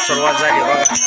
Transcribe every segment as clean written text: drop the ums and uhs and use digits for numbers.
सुरुवात झाली बघा.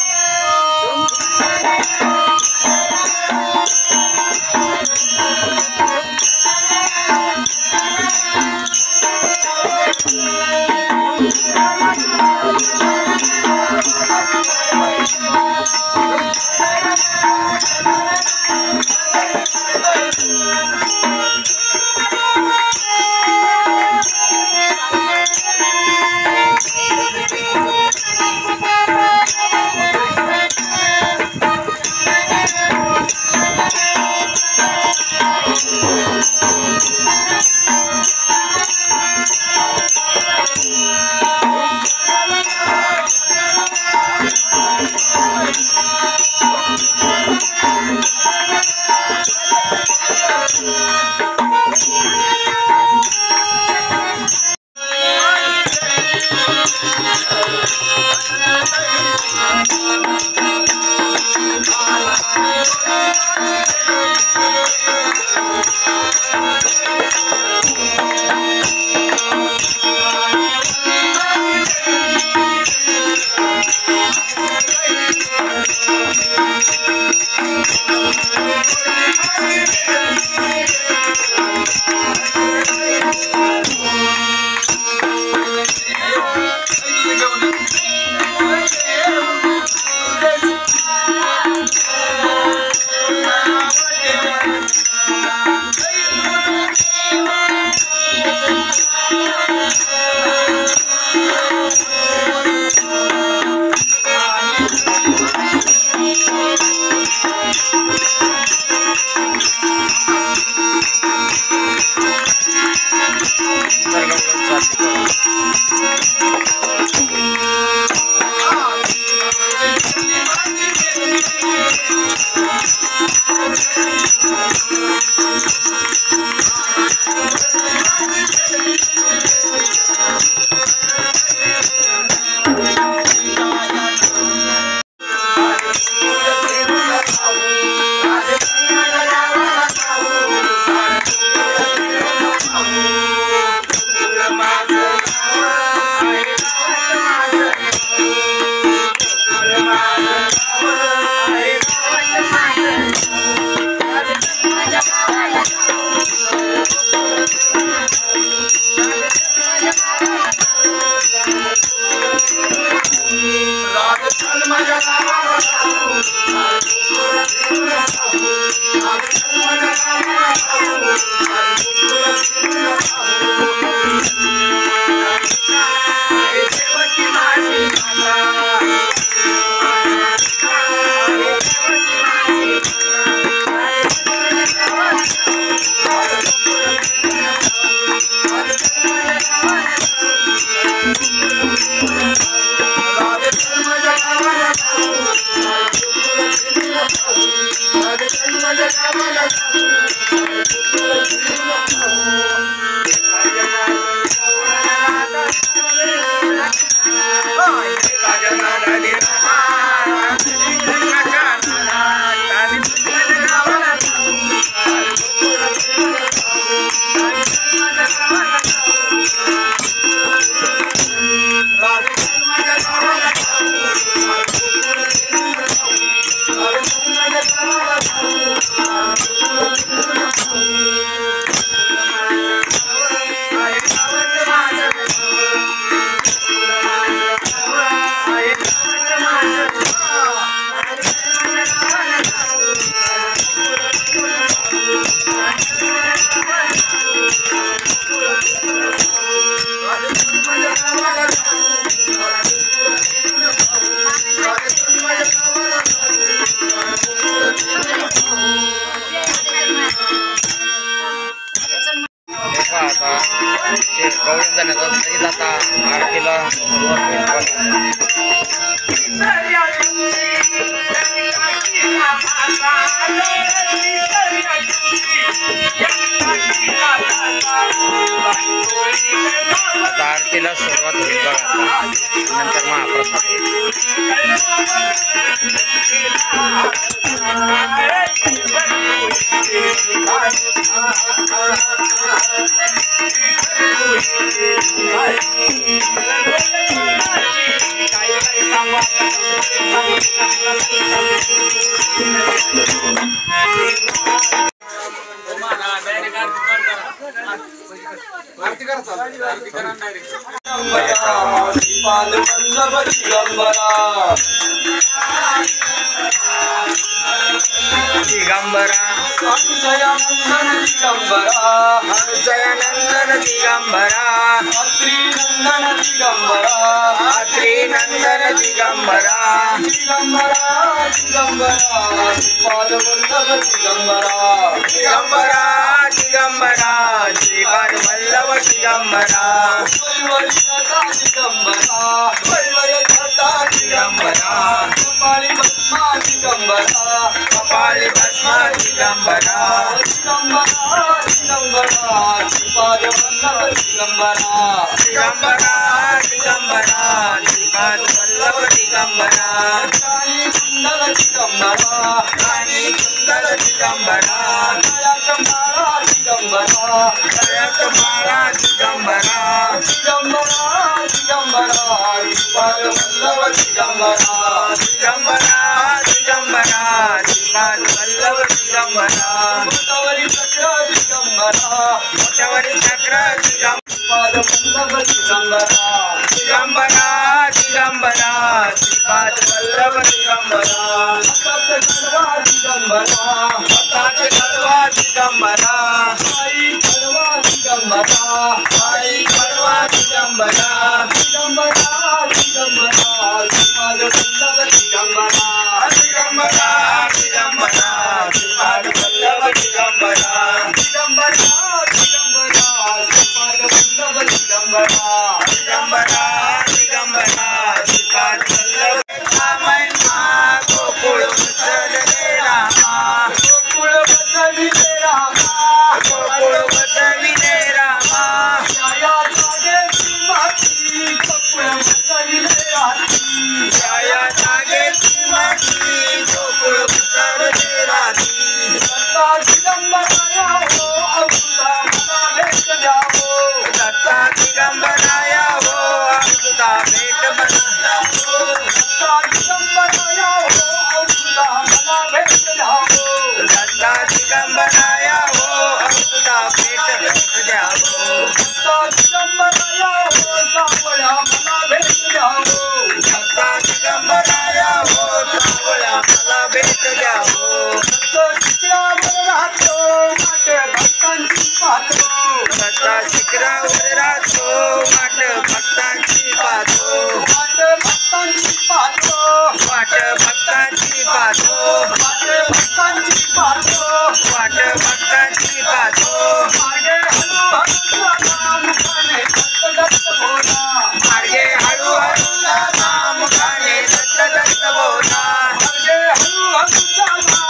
गवळून जाण्याचा लगेच आता आरतीला सुरुवात होईल. आता आरतीला सुरुवात होईल बघा आता नंतर महाप्रसाद दिगंबरा हनुजयानंदन दिगंबरा अत्रिनंदन दिगंबरा दिगंबरा दिगंबरा श्रीपाद वल्लभ दिगंबरा दिगंबरा कपाली भस्मा दिगंबरा दिगंबरा श्रीपाद वल्लभ दिगंबरा दिगंबरा दिगंबरा श्रीपाद वल्लभ दिगंबरा कुंडल दिगंबरा रानी कुंडल दिगंबरा दिगंबरा माला दिगंबरा दिगंबरा दिगंबरा श्रीपाद वल्लभ दिगंबरा दिगंबरा दिगंबरा श्रीपाद वल्लभ दिगंबरा मोठवरी चक्र दिगंबरा मोठवरी चक्र श्रीपाद वल्लभ दिगंबरा दिगंबरा दिगंबरा श्रीपाद वल्लभ दिगंबरा दिगंबरा दिगंबरा आई खड़वा दिगंबरा आई खड़वा दिगंबरा दिगंबरा दिगंबरा श्रीपाद वल्लभ दिगंबरा दिगंबरा दिगंबरा श्रीपाद वल्लभ दिगंबरा दिगंबरा दिगंबरा श्रीपाद वल्लभ दिगंबरा दिगंबरा दिगंबरा श्रीपाद वल्लभ गोकुळ बसविले रामा गोकुळ बसविले रामा गोकुळ बसविले रामा छाया जागेची माती गोकुळ बसविले राती छाया जागेची माती गोकुळ बसविले राती दत्ता दिगंबराया हो अवधूता मला भेट द्यावो दत्ता दिगंबराया हो अवधूता भेट द्यावो दत्ता दिगंबराया हो अवधूता मला भेट द्यावो दत्ता दिगंबराया हो अवधूता भेट द्यावो दत्ता दिगंबराया हो सावळ्या मला भेट द्यावो दत्ता दिगंबराया हो सावळ्या मला भेट द्यावो दत्ता शिखरावर राहतो माट भक्तांची पाहतो दत्ता शिखरावर राहतो माट भक्तांची पाहतो माट भक्तांची पाहतो वाट भक्तांची पाहतो वाट भक्तांची पाहतो वाट भक्तांची पाहतो मार्गे हळू हळू मुखाने दत्त दत्त बोला मार्गे हळू हळू मुखाने दत्त दत्त बोला मार्गे हळू हळू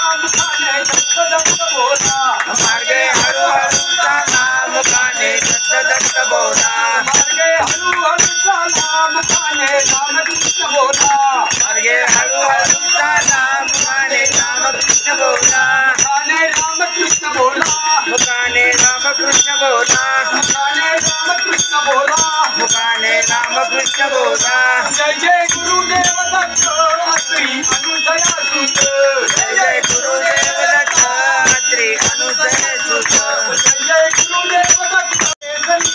मुखाने दत्त दत्त बोला मार्गे हळू हळू मुखाने दत्त दत्त बोला मार्गे हळू हळू मुखाने रामकृष्ण बोला मार्गे हळू हळू मुखाने रामकृष्ण बोला मुखाने रामकृष्ण बोला मुखाने रामकृष्ण बोला मुखाने रामकृष्ण बोला मुखाने रामकृष्ण बोला जय जय गुरुदेव दत्त अत्री अनुजया सुत जय जय गुरुदेव दत्त अत्री अनुजया सुत जय जय गुरुदेव दत्त केसरी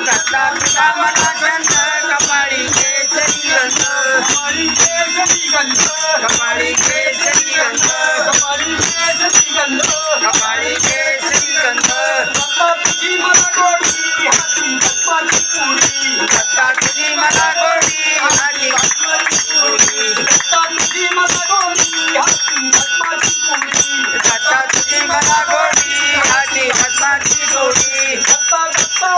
दत्ता पिता मला शांत कपाळी केसरी गंध कपाळी केसरी गंध कपाळी केसरी गंध कपाळी केसरी गंध कपाळी केसरी गंध दत्ता तुझी मला गोडी हाती भस्माची पुडी दत्ता तुझी मला गोडी हाती भस्माची पुडी दत्ता तुझी मला गोडी हाती भस्माची पुडी दत्ता तुझी मला गोडी हाती भस्माची पुडी दत्ता दत्ता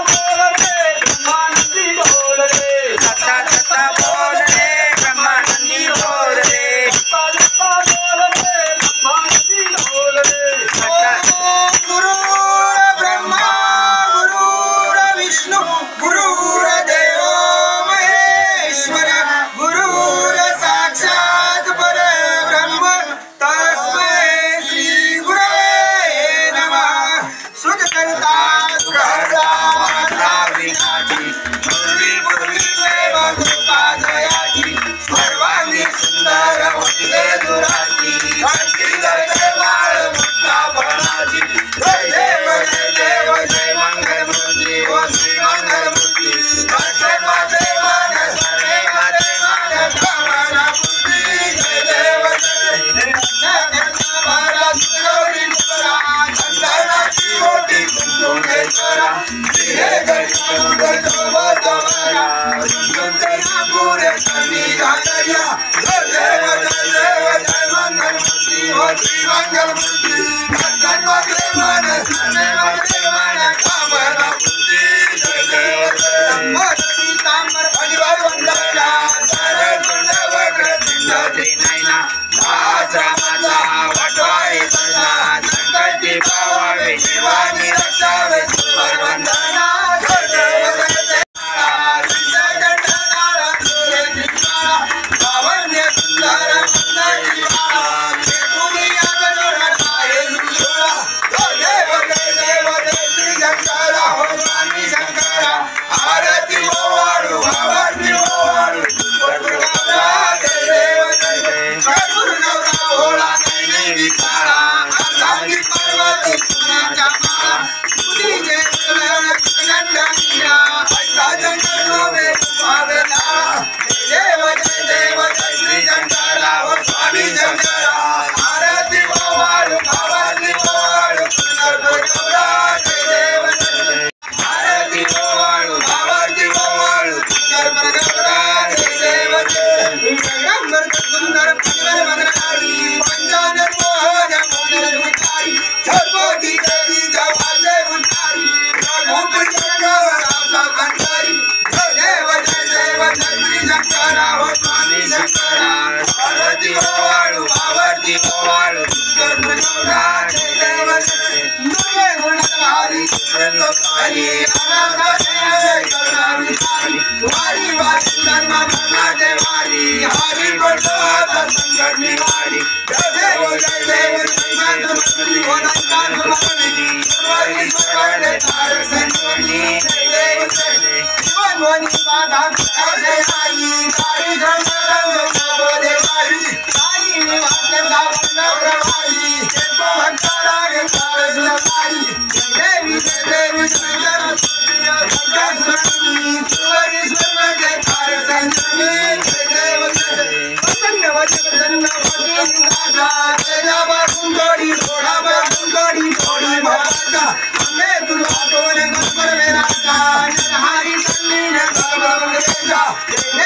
Hare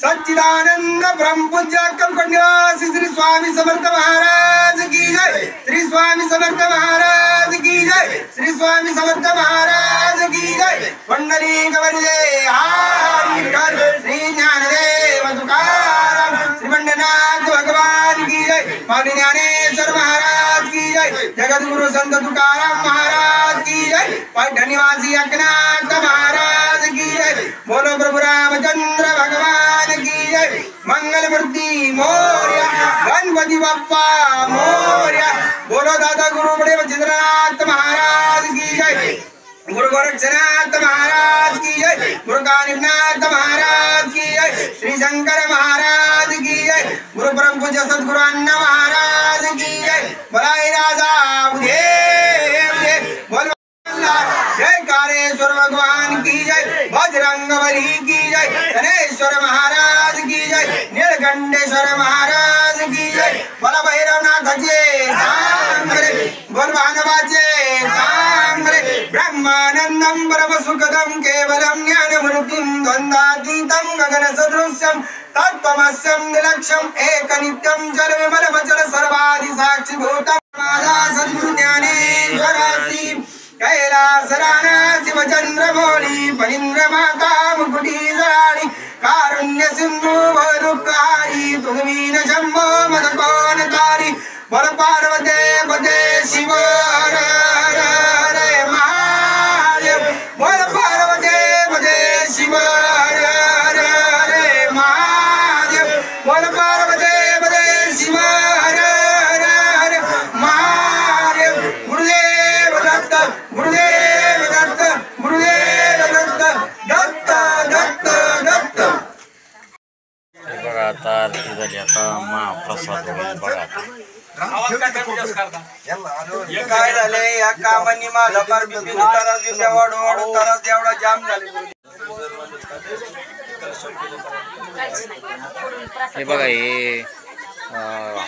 सच्चिदानंद ब्रह्म पूज्य कल्पनिवासी श्री स्वामी समर्थ महाराज की जय। श्री स्वामी समर्थ महाराज की जय। श्री स्वामी समर्थ महाराज की जय। पुंडलीक वरदे हारी कर श्री ज्ञानदेव तुकाराम श्री मंडनाथ भगवान की जय। मौली ज्ञानेश्वर महाराज की जय। जगत गुरु संत तुकाराम महाराज की जय। पैठणनिवासी अकनाथ महाराज की जय। बोलो प्रभु रामचंद्र भगवान की जय। मंगल मूर्ति मोरया गणपति बप्पा मोरया। बोलो दादा गुरु बड़े बचिंद्रनाथ महाराज की जय। गुरु गोरक्षनाथ महाराज की जय। गुरु कानिपनाथ महाराज की जय। श्री शंकर महाराज की जय। गुरु परम पूज्य सद्गुरु अन्न महाराज की जय। बलाई राजा बोल जय कारेश्वर भगवान की जय। बजरंग बली की जय। धनेश्वर महाराज की जय। नीलकंठेश्वर महाराज की जय। बल भैरवनाथ के सांगरे बोल भानवाचे सांगरे। ब्रह्मानंदम परम सुखदम केवलम ज्ञानमूर्तिम द्वंद्वातीतम गगन सदृश्यम तत्त्वमस्यं निलक्ष्यम एक नित्यम जल विमल मचल सर्वाधि साक्षिभूतम मादा सद्गुरु ज्ञानेश्वरासी कैलास राणा शिवचंद्र मौली फणींद्र माता मुकुटी जराणी कारुण्य सिंधु भवदुःखारी तुमीन शंभो मदकोनकारी बोल पार्वते पते शिव हर हर हरे महादेव। बोल पार्वते पते शिव हर हर हरे महादेव। बोल पार्वते पते शिव हर हर हरे महादेव। गुरुदेव दत्त गुरुदेव दत्त गुरुदेव दत्त दत्त हे काय झालंय या कामांनी माझा फार BP तरास बिप्या वाढू तरास एवढा जाम झाले. हे बघा हे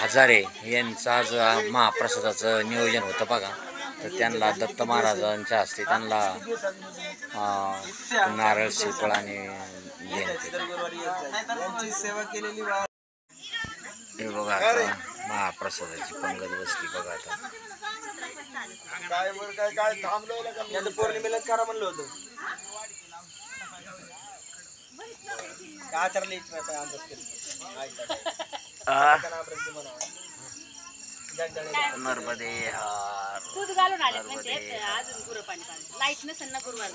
हजारे यांचं आज महाप्रसादाचं नियोजन होतं बघा. तर त्यांना दत्त महाराजांच्या हस्ते त्यांना नारळ श्रीफळ आणि सेवा केलेली. हे बघा आता महाप्रसादाची पंगत बसली बघा. आता पौर्णिमेलाच करा म्हणलं होतं. नर्मदे हार दूध घालून आले म्हणजे अजून गुरं पाणी लाईट नसेल ना गुरुवार